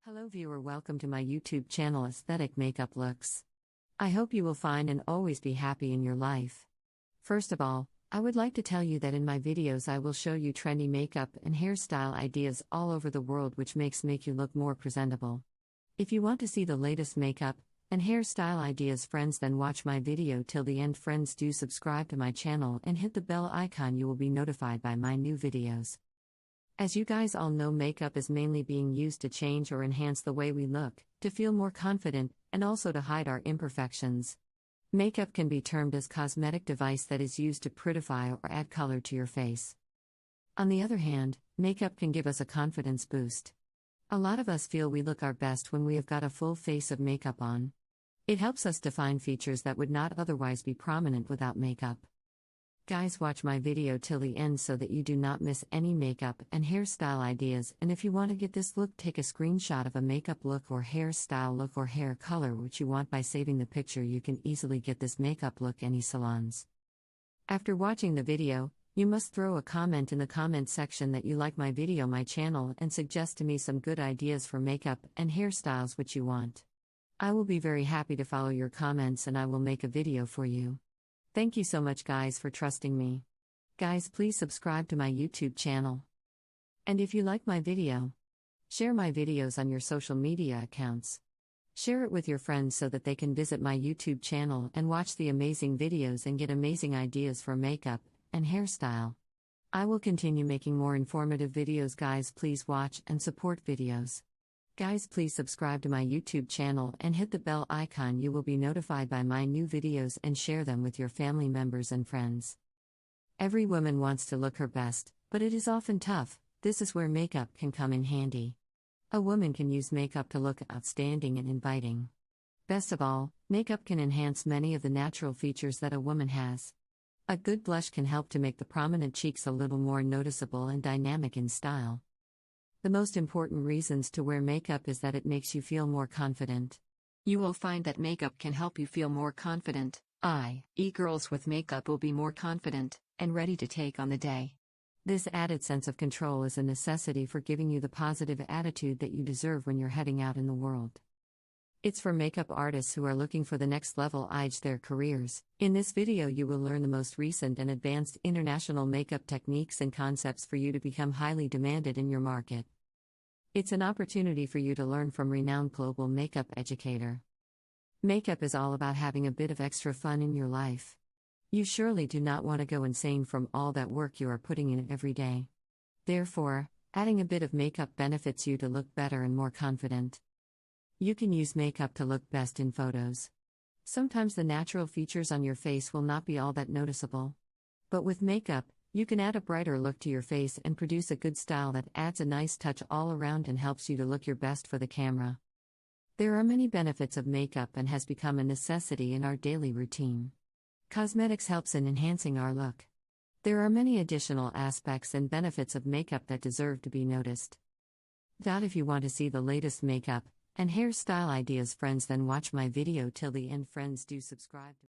Hello viewer, welcome to my YouTube channel Aesthetic Makeup Looks. I hope you will find and always be happy in your life. First of all, I would like to tell you that in my videos I will show you trendy makeup and hairstyle ideas all over the world which make you look more presentable. If you want to see the latest makeup and hairstyle ideas friends, then watch my video till the end friends. Do subscribe to my channel and hit the bell icon, you will be notified by my new videos. As you guys all know, makeup is mainly being used to change or enhance the way we look, to feel more confident, and also to hide our imperfections. Makeup can be termed as cosmetic device that is used to prettify or add color to your face. On the other hand, makeup can give us a confidence boost. A lot of us feel we look our best when we have got a full face of makeup on. It helps us define features that would not otherwise be prominent without makeup. Guys, watch my video till the end so that you do not miss any makeup and hairstyle ideas, and if you want to get this look, take a screenshot of a makeup look or hairstyle look or hair color which you want. By saving the picture, you can easily get this makeup look any salons. After watching the video, you must throw a comment in the comment section that you like my video, my channel, and suggest to me some good ideas for makeup and hairstyles which you want. I will be very happy to follow your comments and I will make a video for you. Thank you so much guys for trusting me. Guys, please subscribe to my YouTube channel. And if you like my video, share my videos on your social media accounts. Share it with your friends so that they can visit my YouTube channel and watch the amazing videos and get amazing ideas for makeup and hairstyle. I will continue making more informative videos. Guys, please watch and support videos. Guys, please subscribe to my YouTube channel and hit the bell icon, you will be notified by my new videos, and share them with your family members and friends. Every woman wants to look her best, but it is often tough. This is where makeup can come in handy. A woman can use makeup to look outstanding and inviting. Best of all, makeup can enhance many of the natural features that a woman has. A good blush can help to make the prominent cheeks a little more noticeable and dynamic in style. The most important reasons to wear makeup is that it makes you feel more confident. You will find that makeup can help you feel more confident, i.e. girls with makeup will be more confident and ready to take on the day. This added sense of control is a necessity for giving you the positive attitude that you deserve when you're heading out in the world. It's for makeup artists who are looking for the next level edge their careers. In this video you will learn the most recent and advanced international makeup techniques and concepts for you to become highly demanded in your market. It's an opportunity for you to learn from renowned global makeup educator. Makeup is all about having a bit of extra fun in your life. You surely do not want to go insane from all that work you are putting in every day. Therefore, adding a bit of makeup benefits you to look better and more confident. You can use makeup to look best in photos. Sometimes the natural features on your face will not be all that noticeable. But with makeup, you can add a brighter look to your face and produce a good style that adds a nice touch all around and helps you to look your best for the camera. There are many benefits of makeup and has become a necessity in our daily routine. Cosmetics helps in enhancing our look. There are many additional aspects and benefits of makeup that deserve to be noticed. If you want to see the latest makeup and hairstyle ideas friends, then watch my video till the end friends. Do subscribe.